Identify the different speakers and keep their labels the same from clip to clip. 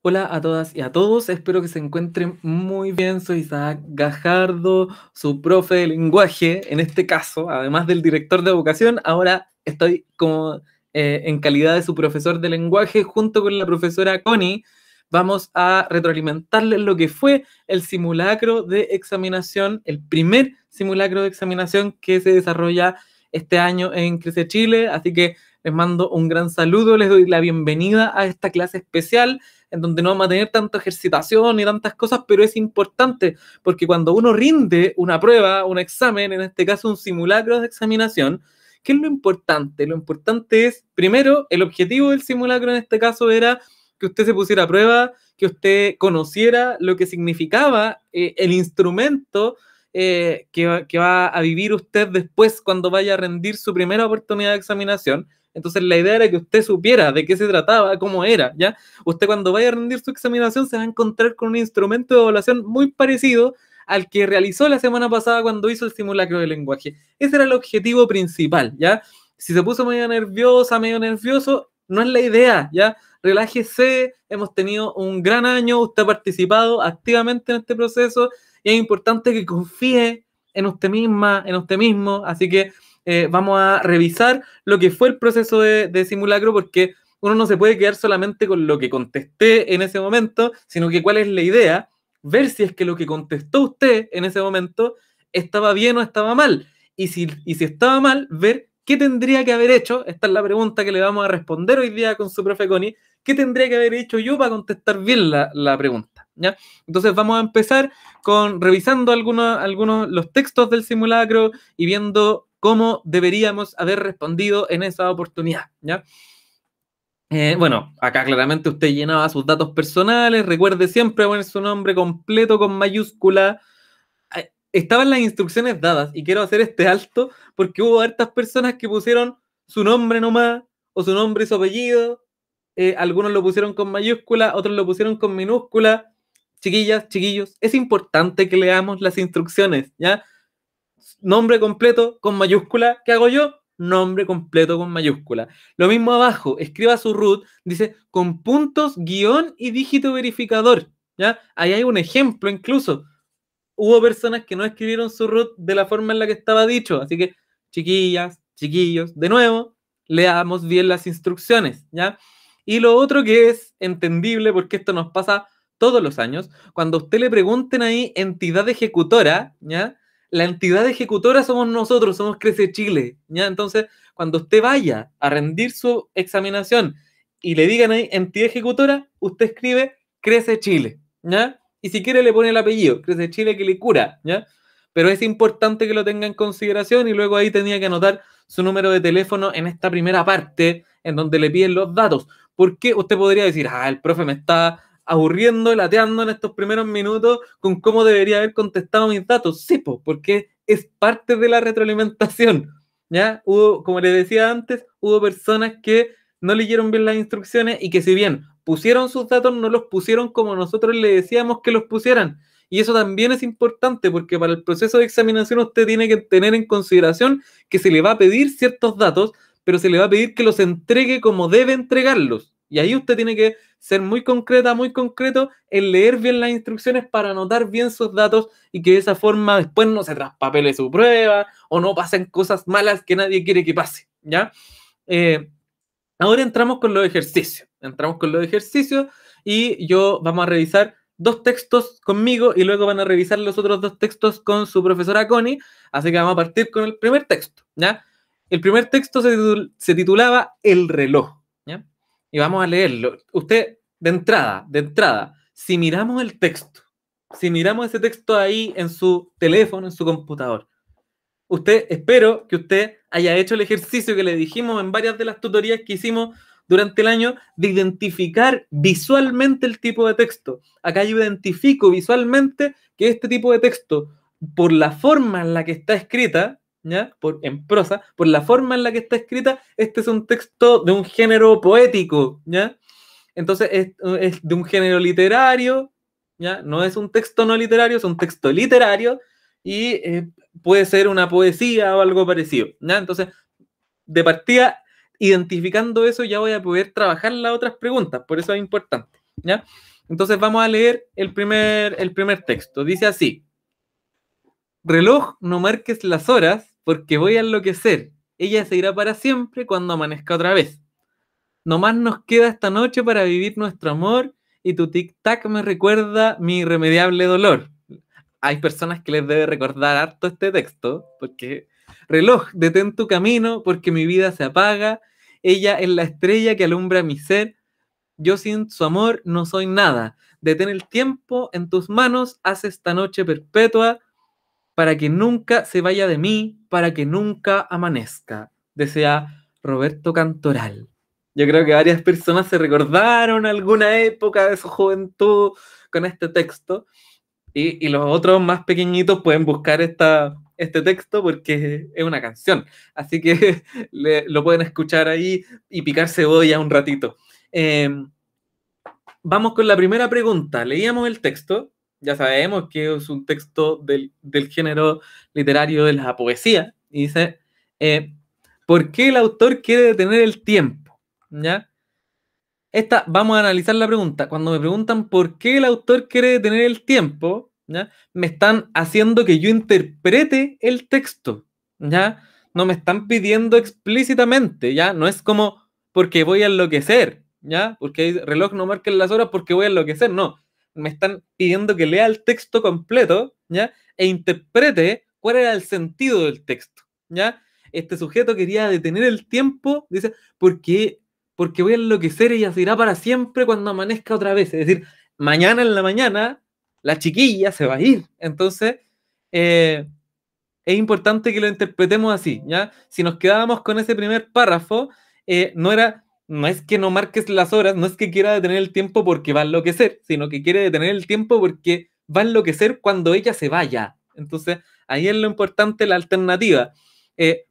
Speaker 1: Hola a todas y a todos, espero que se encuentren muy bien. Soy Isaac Gajardo, su profe de lenguaje, en este caso, además del director de educación, ahora estoy como en calidad de su profesor de lenguaje junto con la profesora Connie. Vamos a retroalimentarles lo que fue el simulacro de examinación, el primer simulacro de examinación que se desarrolla este año en Crece Chile, así que les mando un gran saludo, les doy la bienvenida a esta clase especial en donde no vamos a tener tanta ejercitación y tantas cosas, pero es importante porque cuando uno rinde una prueba, un examen, en este caso un simulacro de examinación, ¿qué es lo importante? Lo importante es, primero, el objetivo del simulacro en este caso era que usted se pusiera a prueba, que usted conociera lo que significaba el instrumento que va a vivir usted después cuando vaya a rendir su primera oportunidad de examinación. Entonces la idea era que usted supiera de qué se trataba, cómo era, ¿ya? Usted cuando vaya a rendir su examinación se va a encontrar con un instrumento de evaluación muy parecido al que realizó la semana pasada cuando hizo el simulacro de lenguaje. Ese era el objetivo principal, ¿ya? Si se puso medio nerviosa, medio nervioso, no es la idea, ¿ya? Relájese, hemos tenido un gran año, usted ha participado activamente en este proceso y es importante que confíe en usted misma, en usted mismo, así que vamos a revisar lo que fue el proceso de simulacro porque uno no se puede quedar solamente con lo que contesté en ese momento, sino que cuál es la idea, ver si es que lo que contestó usted en ese momento estaba bien o estaba mal. Y si estaba mal, ver qué tendría que haber hecho, esta es la pregunta que le vamos a responder hoy día con su profe Connie, qué tendría que haber hecho yo para contestar bien la pregunta, ¿ya? Entonces vamos a empezar con revisando algunos los textos del simulacro y viendo cómo deberíamos haber respondido en esa oportunidad, ¿ya? Bueno, acá claramente usted llenaba sus datos personales, recuerde siempre poner su nombre completo con mayúscula. Estaban las instrucciones dadas y quiero hacer este alto porque hubo hartas personas que pusieron su nombre nomás o su nombre y su apellido. Algunos lo pusieron con mayúscula, otros lo pusieron con minúscula. Chiquillas, chiquillos, es importante que leamos las instrucciones, ¿ya? Nombre completo con mayúscula. ¿Qué hago yo? Nombre completo con mayúscula. Lo mismo abajo, escriba su root, dice con puntos, guión y dígito verificador, ¿ya? Ahí hay un ejemplo incluso. Hubo personas que no escribieron su root de la forma en la que estaba dicho, así que chiquillas, chiquillos, de nuevo, leamos bien las instrucciones, ¿ya? Y lo otro que es entendible, porque esto nos pasa todos los años, cuando a usted le pregunten ahí entidad ejecutora, ¿ya? La entidad ejecutora somos nosotros, somos Crece Chile, ¿ya? Entonces, cuando usted vaya a rendir su examinación y le digan ahí entidad ejecutora, usted escribe Crece Chile, ¿ya? Y si quiere le pone el apellido, Crece Chile que le cura, ¿ya? Pero es importante que lo tenga en consideración y luego ahí tenía que anotar su número de teléfono en esta primera parte en donde le piden los datos. Porque usted podría decir, el profe me está aburriendo, lateando en estos primeros minutos con cómo debería haber contestado mis datos. Sí, pues, porque es parte de la retroalimentación, ¿ya? Hubo, como les decía antes, hubo personas que no leyeron bien las instrucciones y que si bien pusieron sus datos, no los pusieron como nosotros le decíamos que los pusieran. Y eso también es importante porque para el proceso de examinación usted tiene que tener en consideración que se le va a pedir ciertos datos, pero se le va a pedir que los entregue como debe entregarlos. Y ahí usted tiene que ser muy concreta, muy concreto en leer bien las instrucciones para anotar bien sus datos y que de esa forma después no se traspapele su prueba o no pasen cosas malas que nadie quiere que pase, ¿ya? Ahora entramos con los ejercicios. Entramos con los ejercicios y yo vamos a revisar dos textos conmigo y luego van a revisar los otros dos textos con su profesora Connie. Así que vamos a partir con el primer texto, ¿ya? El primer texto se titulaba El reloj, ¿ya? Y vamos a leerlo. Usted, de entrada, si miramos el texto, si miramos ese texto ahí en su teléfono, en su computador, espero que usted haya hecho el ejercicio que le dijimos en varias de las tutorías que hicimos durante el año de identificar visualmente el tipo de texto. Acá yo identifico visualmente que este tipo de texto, por la forma en la que está escrita, ¿ya? En prosa, por la forma en la que está escrita, este es un texto de un género poético, ¿ya? Entonces es de un género literario, ¿ya? No es un texto no literario, es un texto literario y puede ser una poesía o algo parecido, ¿ya? Entonces, de partida, identificando eso, ya voy a poder trabajar las otras preguntas, por eso es importante, ¿ya? Entonces vamos a leer el primer texto. Dice así: reloj, no marques las horas, porque voy a enloquecer. Ella se irá para siempre cuando amanezca otra vez. No más nos queda esta noche para vivir nuestro amor, y tu tic-tac me recuerda mi irremediable dolor. Hay personas que les debe recordar harto este texto, porque reloj, detén tu camino, porque mi vida se apaga. Ella es la estrella que alumbra mi ser. Yo sin su amor no soy nada. Detén el tiempo en tus manos, haz esta noche perpetua para que nunca se vaya de mí, para que nunca amanezca. Desea Roberto Cantoral. Yo creo que varias personas se recordaron alguna época de su juventud con este texto, y los otros más pequeñitos pueden buscar este texto porque es una canción. Así que lo pueden escuchar ahí y picar cebolla un ratito. Vamos con la primera pregunta. Leíamos el texto, ya sabemos que es un texto del género literario de la poesía, y dice, ¿por qué el autor quiere detener el tiempo? ¿Ya? Vamos a analizar la pregunta. Cuando me preguntan por qué el autor quiere detener el tiempo, ¿ya? Me están haciendo que yo interprete el texto, ¿ya? No me están pidiendo explícitamente, ¿ya? No es como porque voy a enloquecer, ¿ya? Porque el reloj no marca las horas porque voy a enloquecer, no. Me están pidiendo que lea el texto completo, ¿ya? E interprete cuál era el sentido del texto, ¿ya? Este sujeto quería detener el tiempo, dice, porque voy a enloquecer y ella se irá para siempre cuando amanezca otra vez. Es decir, mañana en la mañana la chiquilla se va a ir. Entonces, es importante que lo interpretemos así, ¿ya? Si nos quedábamos con ese primer párrafo, no es que no marques las horas, no es que quiera detener el tiempo porque va a enloquecer, sino que quiere detener el tiempo porque va a enloquecer cuando ella se vaya. Entonces, ahí es lo importante, la alternativa.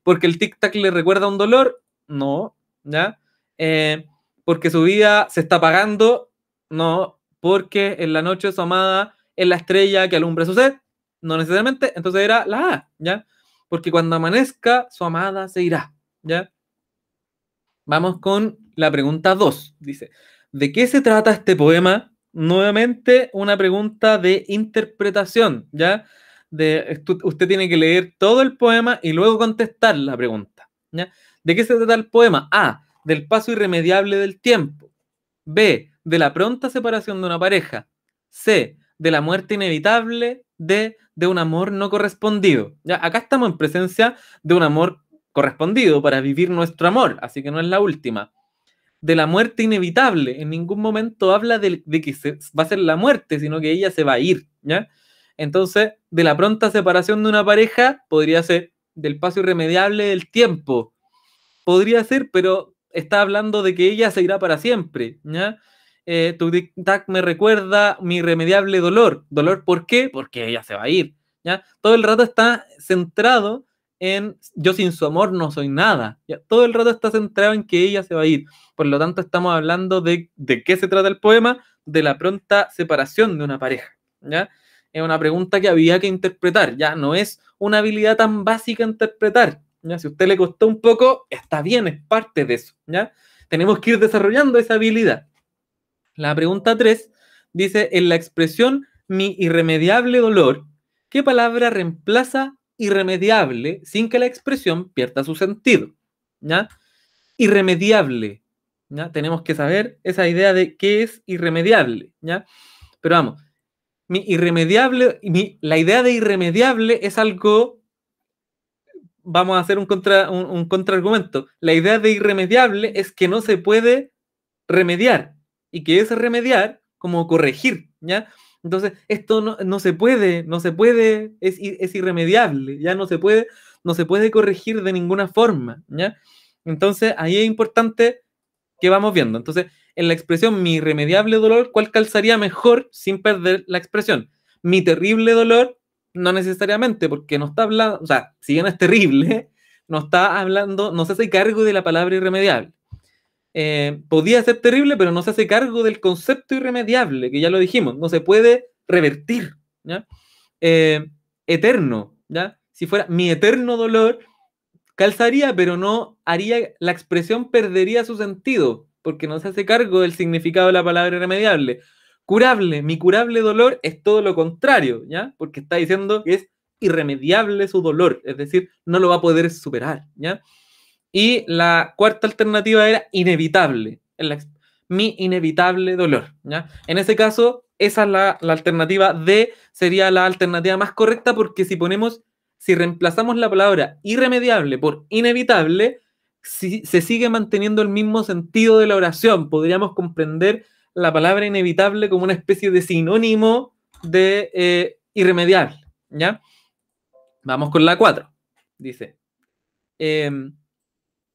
Speaker 1: Porque el tic-tac le recuerda un dolor, no, ¿ya? Eh, porque su vida se está apagando, no, porque en la noche su amada es la estrella que alumbra su sed, no necesariamente, entonces era la A, ¿ya? Porque cuando amanezca, su amada se irá, ¿ya? Vamos con la pregunta 2. Dice, ¿de qué se trata este poema? Nuevamente una pregunta de interpretación, ¿ya? Usted tiene que leer todo el poema y luego contestar la pregunta, ¿ya? ¿De qué se trata el poema? A, del paso irremediable del tiempo. B, de la pronta separación de una pareja. C, de la muerte inevitable. D, de un amor no correspondido. Ya, acá estamos en presencia de un amor correspondido para vivir nuestro amor, así que no es la última. De la muerte inevitable, en ningún momento habla de que va a ser la muerte, sino que ella se va a ir, ¿ya? Entonces, de la pronta separación de una pareja, podría ser del paso irremediable del tiempo. Podría ser, pero está hablando de que ella se irá para siempre, ¿ya? Tu tic-tac me recuerda mi irremediable dolor. ¿Dolor por qué? Porque ella se va a ir, ¿ya? Todo el rato está centrado en yo sin su amor no soy nada, ¿ya? Todo el rato está centrado en que ella se va a ir. Por lo tanto, estamos hablando de qué se trata el poema, de la pronta separación de una pareja, ¿ya? Es una pregunta que había que interpretar, ¿ya? No es una habilidad tan básica interpretar, ¿ya? Si a usted le costó un poco, está bien, es parte de eso, ¿ya? Tenemos que ir desarrollando esa habilidad. La pregunta 3 dice, en la expresión mi irremediable dolor, ¿qué palabra reemplaza irremediable sin que la expresión pierda su sentido? ¿Ya? Irremediable, ¿ya? Tenemos que saber esa idea de qué es irremediable, ¿ya? Pero vamos, la idea de irremediable es algo, vamos a hacer un contraargumento. La idea de irremediable es que no se puede remediar, y que es remediar como corregir, ¿ya? Entonces, esto no se puede, es irremediable, ya no se puede corregir de ninguna forma, ¿ya? Entonces, ahí es importante que vamos viendo. Entonces, en la expresión mi irremediable dolor, ¿cuál calzaría mejor sin perder la expresión? Mi terrible dolor, no necesariamente, porque no está hablando, o sea, si bien es terrible, no está hablando, no se hace cargo de la palabra irremediable. Podía ser terrible, pero no se hace cargo del concepto irremediable, que ya lo dijimos, no se puede revertir, ¿ya? Eterno, ¿ya? Si fuera mi eterno dolor, calzaría, pero no haría, la expresión perdería su sentido, porque no se hace cargo del significado de la palabra irremediable. curable, mi curable dolor es todo lo contrario, ¿ya? Porque está diciendo que es irremediable su dolor, es decir, no lo va a poder superar, ¿ya? Y la cuarta alternativa era inevitable, mi inevitable dolor, ¿ya? En ese caso, esa es la alternativa D, sería la alternativa más correcta, porque si reemplazamos la palabra irremediable por inevitable, se sigue manteniendo el mismo sentido de la oración. Podríamos comprender la palabra inevitable como una especie de sinónimo de irremediable, ¿ya? Vamos con la 4. Dice, en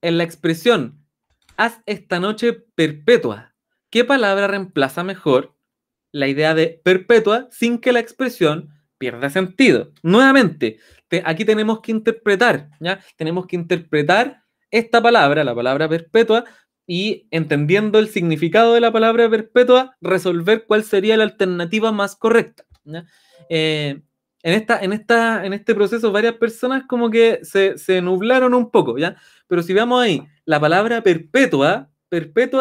Speaker 1: la expresión haz esta noche perpetua, ¿qué palabra reemplaza mejor la idea de perpetua sin que la expresión pierda sentido? Nuevamente, aquí tenemos que interpretar, ¿ya? Tenemos que interpretar esta palabra, la palabra perpetua, y entendiendo el significado de la palabra perpetua, resolver cuál sería la alternativa más correcta, ¿ya? En este proceso varias personas como que se nublaron un poco, ¿ya? Pero si vemos ahí, la palabra perpetua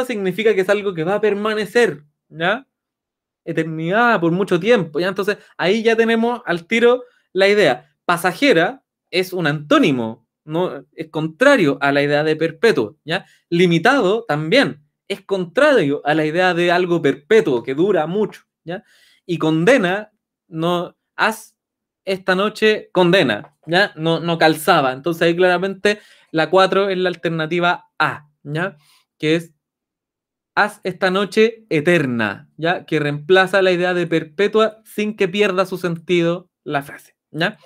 Speaker 1: significa que es algo que va a permanecer, ¿ya? Eternidad, por mucho tiempo, ¿ya? Entonces ahí ya tenemos al tiro la idea. Pasajera es un antónimo, no es contrario a la idea de perpetuo, ¿ya? Limitado también es contrario a la idea de algo perpetuo que dura mucho, ¿ya? Y condena, no, haz esta noche condena, ¿ya? No calzaba. Entonces ahí claramente la 4 es la alternativa A, ¿ya? Que es haz esta noche eterna, ¿ya? Que reemplaza la idea de perpetua sin que pierda su sentido la frase, ¿ya?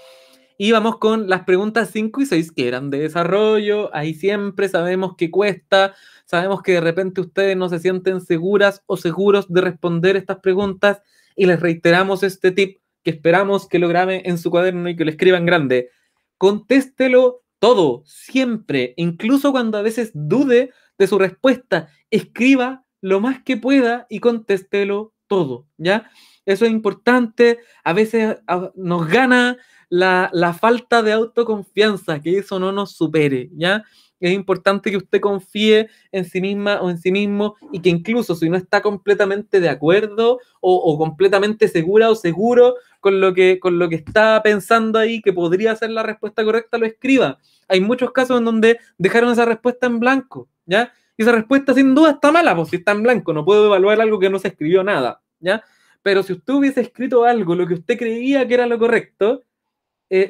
Speaker 1: Y vamos con las preguntas 5 y 6 que eran de desarrollo. Ahí siempre sabemos que cuesta, sabemos que de repente ustedes no se sienten seguras o seguros de responder estas preguntas y les reiteramos este tip que esperamos que lo graben en su cuaderno y que lo escriban grande. Contéstelo todo, siempre, incluso cuando a veces dude de su respuesta, escriba lo más que pueda y contéstelo todo, ¿ya? Eso es importante, a veces nos gana la falta de autoconfianza, que eso no nos supere, ¿ya? Es importante que usted confíe en sí misma o en sí mismo y que incluso si no está completamente de acuerdo o completamente segura o seguro con lo que está pensando ahí, que podría ser la respuesta correcta, lo escriba. Hay muchos casos en donde dejaron esa respuesta en blanco, ¿ya? Y esa respuesta sin duda está mala, pues si está en blanco, no puedo evaluar algo que no se escribió nada, ¿ya? Pero si usted hubiese escrito algo, lo que usted creía que era lo correcto,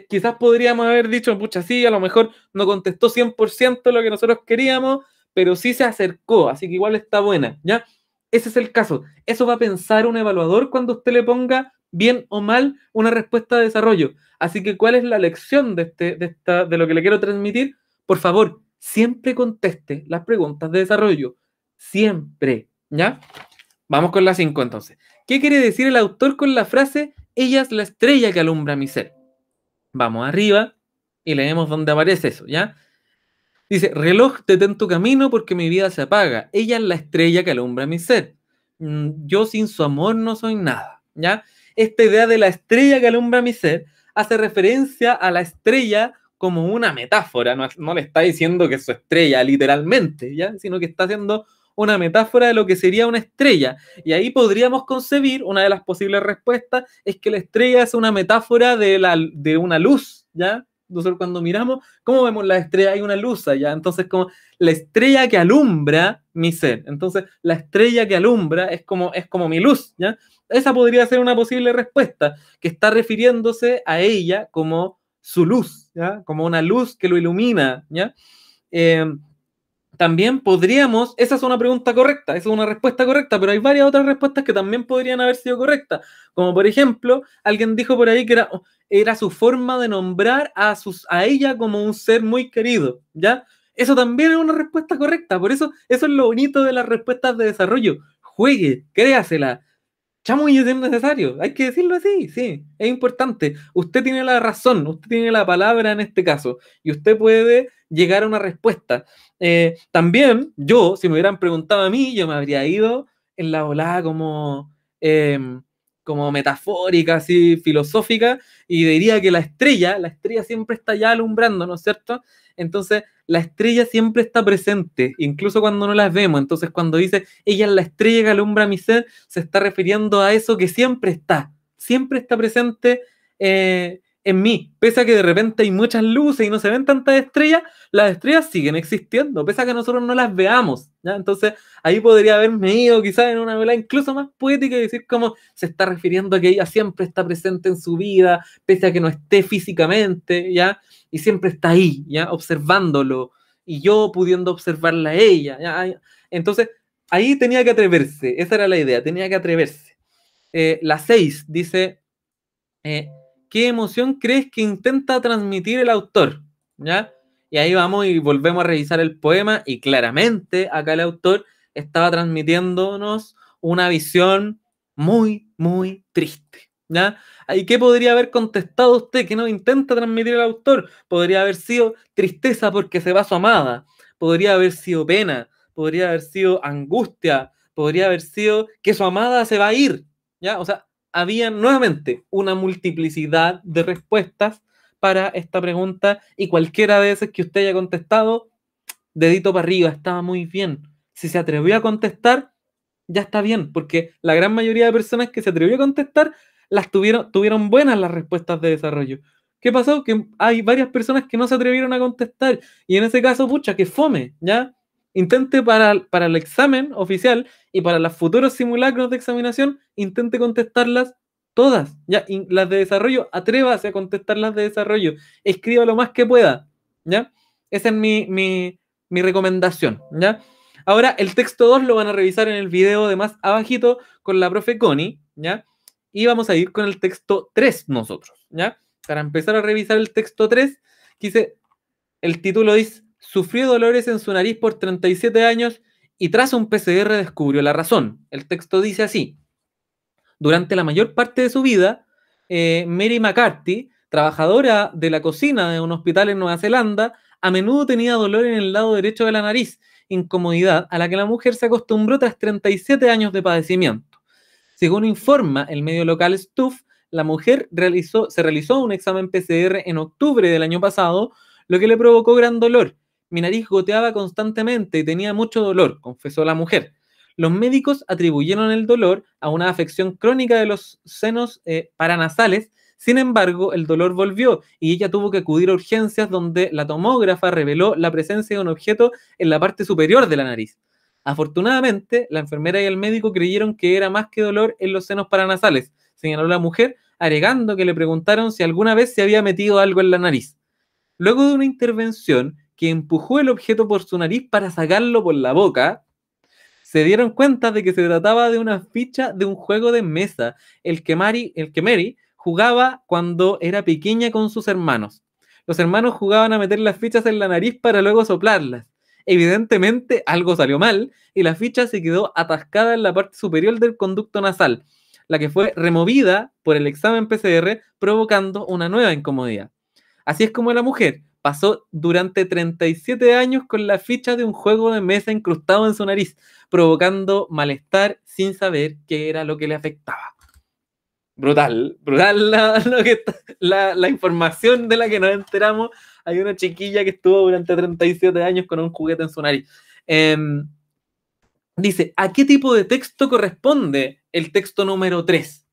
Speaker 1: quizás podríamos haber dicho, pucha, sí, a lo mejor no contestó 100% lo que nosotros queríamos, pero sí se acercó, así que igual está buena, ¿ya? Ese es el caso. Eso va a pensar un evaluador cuando usted le ponga bien o mal una respuesta de desarrollo. Así que, ¿cuál es la lección de lo que le quiero transmitir? Por favor, siempre conteste las preguntas de desarrollo. Siempre, ¿ya? Vamos con la 5 entonces. ¿Qué quiere decir el autor con la frase ella es la estrella que alumbra mi ser? Vamos arriba y leemos dónde aparece eso, ¿ya? Dice, reloj, detén tu camino porque mi vida se apaga. Ella es la estrella que alumbra mi ser. Yo sin su amor no soy nada, ¿ya? Esta idea de la estrella que alumbra mi ser hace referencia a la estrella como una metáfora. No le está diciendo que es su estrella literalmente, ¿ya? Sino que está haciendo una metáfora de lo que sería una estrella. Y ahí podríamos concebir, una de las posibles respuestas, es que la estrella es una metáfora de una luz, ¿ya? Nosotros cuando miramos, ¿cómo vemos la estrella? Hay una luz allá. Entonces, como la estrella que alumbra mi ser. Entonces, la estrella que alumbra es como mi luz, ¿ya? Esa podría ser una posible respuesta, que está refiriéndose a ella como su luz, ¿ya? Como una luz que lo ilumina, ¿ya? También podríamos, esa es una pregunta correcta, esa es una respuesta correcta, pero hay varias otras respuestas que también podrían haber sido correctas. Como por ejemplo, alguien dijo por ahí que era su forma de nombrar a ella como un ser muy querido, ¿ya? Eso también es una respuesta correcta, por eso es lo bonito de las respuestas de desarrollo. Juegue, créasela. Chamuyo es necesario, hay que decirlo así, sí, es importante. Usted tiene la razón, usted tiene la palabra en este caso, y usted puede llegar a una respuesta. También, si me hubieran preguntado a mí, yo me habría ido en la volada como metafórica, así, filosófica, y diría que la estrella siempre está ya alumbrando, ¿no es cierto? Entonces, la estrella siempre está presente, incluso cuando no las vemos. Entonces, cuando dice, ella es la estrella que alumbra mi ser, se está refiriendo a eso que siempre está presente en mí. Pese a que de repente hay muchas luces y no se ven tantas estrellas, las estrellas siguen existiendo, pese a que nosotros no las veamos, ¿ya? Entonces, ahí podría haberme ido quizás en una novela incluso más poética y decir cómo se está refiriendo a que ella siempre está presente en su vida, pese a que no esté físicamente, ¿ya? Y siempre está ahí, ¿ya? Observándolo, y yo pudiendo observarla a ella, ¿ya? Entonces, ahí tenía que atreverse, esa era la idea, tenía que atreverse. La 6 dice, ¿qué emoción crees que intenta transmitir el autor? ¿Ya? Y ahí vamos y volvemos a revisar el poema y claramente acá el autor estaba transmitiéndonos una visión muy, muy triste, ¿ya? ¿Y qué podría haber contestado usted? ¿Qué nos intenta transmitir el autor? Podría haber sido tristeza porque se va su amada, podría haber sido pena, podría haber sido angustia, podría haber sido que su amada se va a ir, ¿ya? O sea, había nuevamente una multiplicidad de respuestas para esta pregunta y cualquiera de esas que usted haya contestado, dedito para arriba, estaba muy bien. Si se atrevió a contestar, ya está bien, porque la gran mayoría de personas que se atrevió a contestar tuvieron buenas las respuestas de desarrollo. ¿Qué pasó? Que hay varias personas que no se atrevieron a contestar y en ese caso, pucha, que fome, ¿ya? Intente para el examen oficial y para los futuros simulacros de examinación, intente contestarlas todas, ¿ya? Y las de desarrollo, atrévase a contestar las de desarrollo, escriba lo más que pueda, ¿ya? Esa es mi recomendación, ¿ya? Ahora, el texto 2 lo van a revisar en el video de más abajito con la profe Connie, ¿ya? Y vamos a ir con el texto 3 nosotros, ¿ya? Para empezar a revisar el texto 3, quise, el título dice, sufrió dolores en su nariz por 37 años y tras un PCR descubrió la razón. El texto dice así, durante la mayor parte de su vida, Mary McCarthy, trabajadora de la cocina de un hospital en Nueva Zelanda, a menudo tenía dolor en el lado derecho de la nariz, incomodidad a la que la mujer se acostumbró tras 37 años de padecimiento. Según informa el medio local Stuff, la mujer se realizó un examen PCR en octubre del año pasado, lo que le provocó gran dolor. Mi nariz goteaba constantemente y tenía mucho dolor, confesó la mujer. Los médicos atribuyeron el dolor a una afección crónica de los senos paranasales. Sin embargo, el dolor volvió y ella tuvo que acudir a urgencias donde la tomógrafa reveló la presencia de un objeto en la parte superior de la nariz. Afortunadamente, la enfermera y el médico creyeron que era más que dolor en los senos paranasales, señaló la mujer, agregando que le preguntaron si alguna vez se había metido algo en la nariz. Luego de una intervención que empujó el objeto por su nariz para sacarlo por la boca, se dieron cuenta de que se trataba de una ficha de un juego de mesa, el que Mary jugaba cuando era pequeña con sus hermanos. Los hermanos jugaban a meter las fichas en la nariz para luego soplarlas. Evidentemente algo salió mal y la ficha se quedó atascada en la parte superior del conducto nasal, la que fue removida por el examen PCR, provocando una nueva incomodidad. Así es como la mujer pasó durante 37 años con la ficha de un juego de mesa incrustado en su nariz, provocando malestar sin saber qué era lo que le afectaba. Brutal la información de la que nos enteramos. Hay una chiquilla que estuvo durante 37 años con un juguete en su nariz. Dice, ¿a qué tipo de texto corresponde el texto número 3?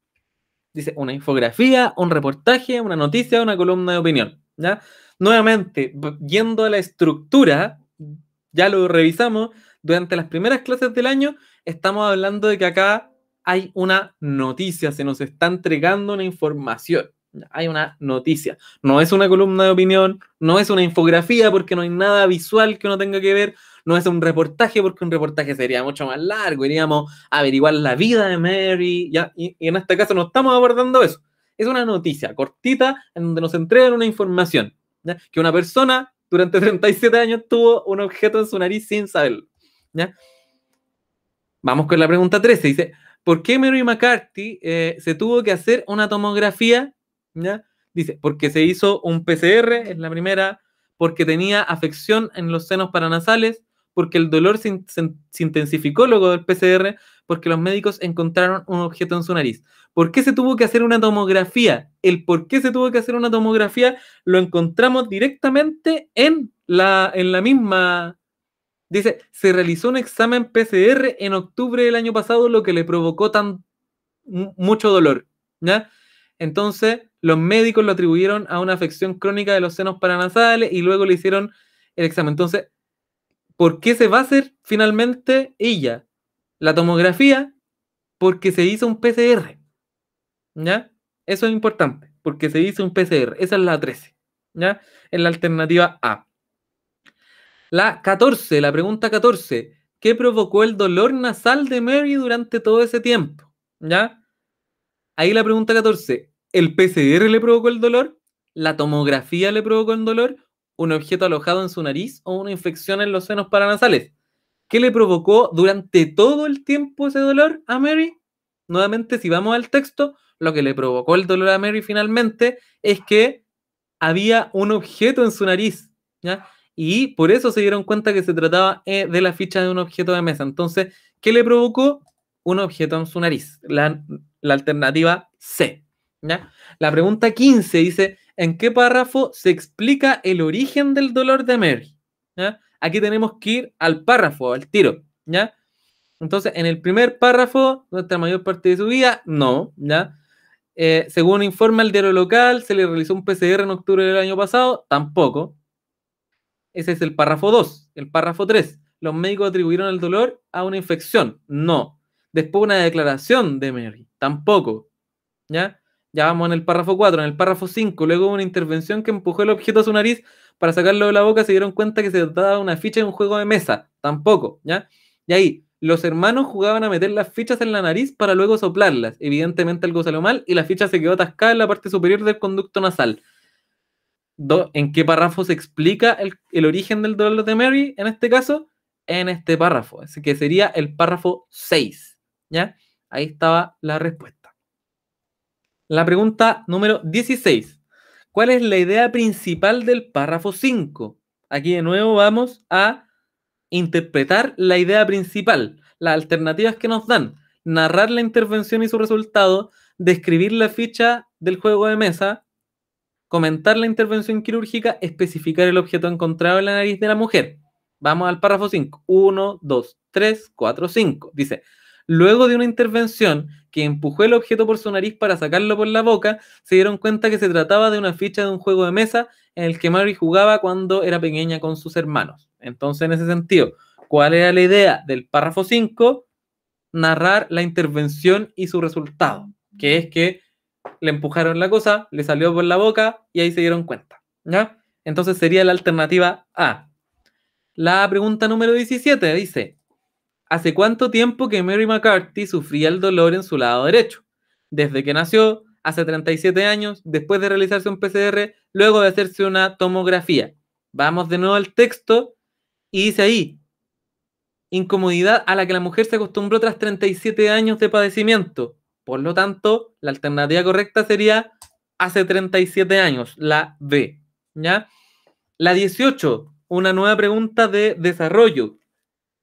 Speaker 1: Dice, una infografía, un reportaje, una noticia, una columna de opinión, ¿ya? Nuevamente, yendo a la estructura, ya lo revisamos, durante las primeras clases del año, estamos hablando de que acá hay una noticia, se nos está entregando una información, hay una noticia, no es una columna de opinión, no es una infografía porque no hay nada visual que uno tenga que ver, no es un reportaje porque un reportaje sería mucho más largo, iríamos a averiguar la vida de Mary, ¿ya? Y en este caso no estamos abordando eso, es una noticia cortita en donde nos entregan una información, ¿ya? Que una persona durante 37 años tuvo un objeto en su nariz sin saberlo, ¿ya? Vamos con la pregunta 13, dice, ¿por qué Mary McCarthy se tuvo que hacer una tomografía? ¿Ya? Dice, porque se hizo un PCR, es la primera, porque tenía afección en los senos paranasales, porque el dolor se intensificó luego del PCR, porque los médicos encontraron un objeto en su nariz. ¿Por qué se tuvo que hacer una tomografía? El por qué se tuvo que hacer una tomografía lo encontramos directamente en la misma... Dice, se realizó un examen PCR en octubre del año pasado, lo que le provocó mucho dolor, ¿ya? Entonces, los médicos lo atribuyeron a una afección crónica de los senos paranasales y luego le hicieron el examen. Entonces, ¿por qué se va a hacer finalmente ella? La tomografía, porque se hizo un PCR, ¿ya? Eso es importante, porque se hizo un PCR. Esa es la 13, ¿ya? Es la alternativa A. La 14, la pregunta 14. ¿Qué provocó el dolor nasal de Mary durante todo ese tiempo? ¿Ya? Ahí la pregunta 14. ¿El PCR le provocó el dolor? ¿La tomografía le provocó el dolor? ¿Un objeto alojado en su nariz o una infección en los senos paranasales? ¿Qué le provocó durante todo el tiempo ese dolor a Mary? Nuevamente, si vamos al texto, lo que le provocó el dolor a Mary finalmente es que había un objeto en su nariz, ¿ya? Y por eso se dieron cuenta que se trataba de la ficha de un objeto de mesa. Entonces, ¿qué le provocó? Un objeto en su nariz. La alternativa C, ¿ya? La pregunta 15 dice, ¿en qué párrafo se explica el origen del dolor de Mary? ¿Ya? Aquí tenemos que ir al párrafo, al tiro, ¿ya? Entonces, en el primer párrafo, nuestra mayor parte de su vida, no, ¿ya? Según informa el diario local, se le realizó un PCR en octubre del año pasado, tampoco. Ese es el párrafo 2. El párrafo 3. Los médicos atribuyeron el dolor a una infección, no. Después una declaración de Mary, tampoco. ¿Ya? Ya vamos en el párrafo 4. En el párrafo 5, luego una intervención que empujó el objeto a su nariz para sacarlo de la boca, se dieron cuenta que se trataba de una ficha de un juego de mesa, tampoco. ¿Ya? Y ahí, los hermanos jugaban a meter las fichas en la nariz para luego soplarlas. Evidentemente algo salió mal y la ficha se quedó atascada en la parte superior del conducto nasal. ¿En qué párrafo se explica el origen del dolor de Mary? En este caso, en este párrafo. Así que sería el párrafo 6. ¿Ya? Ahí estaba la respuesta. La pregunta número 16. ¿Cuál es la idea principal del párrafo 5? Aquí de nuevo vamos a interpretar la idea principal, las alternativas que nos dan, narrar la intervención y su resultado, describir la ficha del juego de mesa, comentar la intervención quirúrgica, especificar el objeto encontrado en la nariz de la mujer. Vamos al párrafo 5. 1, 2, 3, 4, 5. Dice, luego de una intervención que empujó el objeto por su nariz para sacarlo por la boca, se dieron cuenta que se trataba de una ficha de un juego de mesa en el que Mary jugaba cuando era pequeña con sus hermanos. Entonces, en ese sentido, ¿cuál era la idea del párrafo 5? Narrar la intervención y su resultado, que es que le empujaron la cosa, le salió por la boca y ahí se dieron cuenta, ¿ya? Entonces sería la alternativa A. La pregunta número 17 dice, ¿hace cuánto tiempo que Mary McCarthy sufría el dolor en su lado derecho? Desde que nació, hace 37 años, después de realizarse un PCR, luego de hacerse una tomografía. Vamos de nuevo al texto y dice ahí, incomodidad a la que la mujer se acostumbró tras 37 años de padecimiento. Por lo tanto, la alternativa correcta sería hace 37 años, la B, ¿ya? La 18, una nueva pregunta de desarrollo.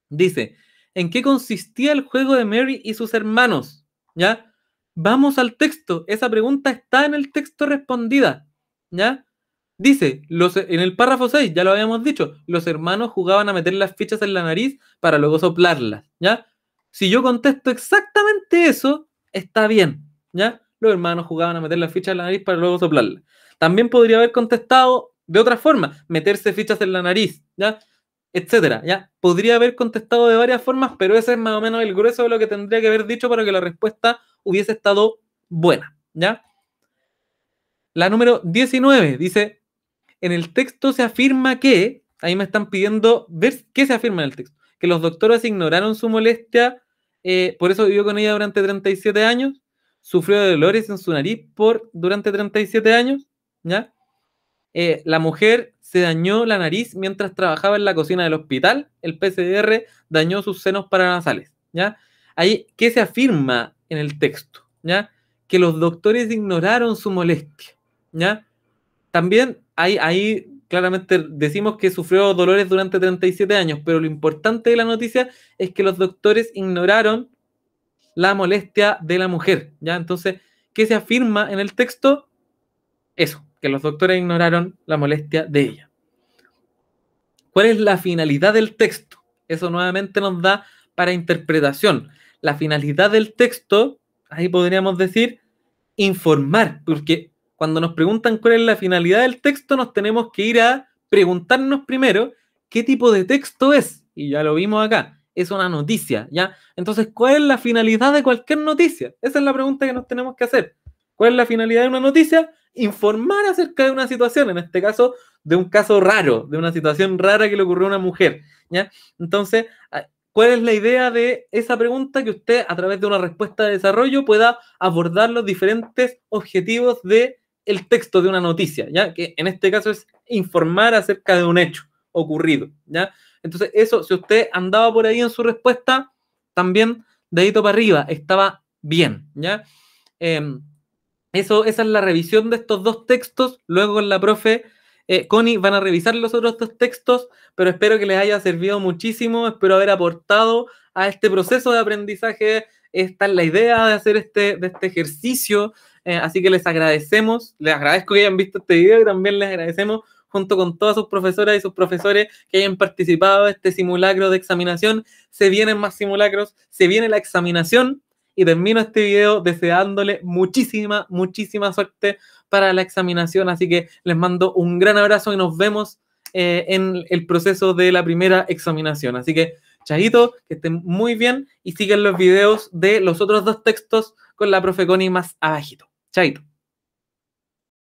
Speaker 1: Dice, ¿en qué consistía el juego de Mary y sus hermanos? ¿Ya? Vamos al texto. Esa pregunta está en el texto respondida. ¿Ya? Dice, en el párrafo 6, ya lo habíamos dicho, los hermanos jugaban a meter las fichas en la nariz para luego soplarlas. ¿Ya? Si yo contesto exactamente eso, está bien. ¿Ya? Los hermanos jugaban a meter las fichas en la nariz para luego soplarlas. También podría haber contestado de otra forma, meterse fichas en la nariz. ¿Ya? Etcétera, ¿ya? Podría haber contestado de varias formas, pero ese es más o menos el grueso de lo que tendría que haber dicho para que la respuesta hubiese estado buena, ¿ya? La número 19 dice, en el texto se afirma que, ahí me están pidiendo ver qué se afirma en el texto, que los doctores ignoraron su molestia, por eso vivió con ella durante 37 años, sufrió de dolores en su nariz durante 37 años, ¿ya? La mujer se dañó la nariz mientras trabajaba en la cocina del hospital. El PCR dañó sus senos paranasales, ¿ya? Ahí, ¿qué se afirma en el texto? ¿Ya? Que los doctores ignoraron su molestia, ¿ya? También ahí claramente decimos que sufrió dolores durante 37 años, pero lo importante de la noticia es que los doctores ignoraron la molestia de la mujer, ¿ya? Entonces, ¿qué se afirma en el texto? Eso, que los doctores ignoraron la molestia de ella. ¿Cuál es la finalidad del texto? Eso nuevamente nos da para interpretación. La finalidad del texto, ahí podríamos decir, informar, porque cuando nos preguntan cuál es la finalidad del texto, nos tenemos que ir a preguntarnos primero qué tipo de texto es. Y ya lo vimos acá, es una noticia, ¿ya? Entonces, ¿cuál es la finalidad de cualquier noticia? Esa es la pregunta que nos tenemos que hacer. ¿Cuál es la finalidad de una noticia? Informar acerca de una situación, en este caso, de un caso raro, de una situación rara que le ocurrió a una mujer, ¿ya? Entonces, ¿cuál es la idea de esa pregunta? Que usted, a través de una respuesta de desarrollo, pueda abordar los diferentes objetivos del texto de una noticia, ¿ya? Que en este caso es informar acerca de un hecho ocurrido, ¿ya? Entonces, eso, si usted andaba por ahí en su respuesta, también dedito para arriba, estaba bien, ¿ya? Esa es la revisión de estos dos textos. Luego con la profe Connie van a revisar los otros dos textos, pero espero que les haya servido muchísimo, espero haber aportado a este proceso de aprendizaje. Esta es la idea de hacer de este ejercicio, así que les agradezco que hayan visto este video y también les agradecemos junto con todas sus profesoras y sus profesores que hayan participado en este simulacro de examinación. Se vienen más simulacros, se viene la examinación. Y termino este video deseándole muchísima suerte para la examinación. Así que les mando un gran abrazo y nos vemos en el proceso de la primera examinación. Así que, chaito, que estén muy bien y sigan los videos de los otros dos textos con la profe Connie más abajito. Chaito.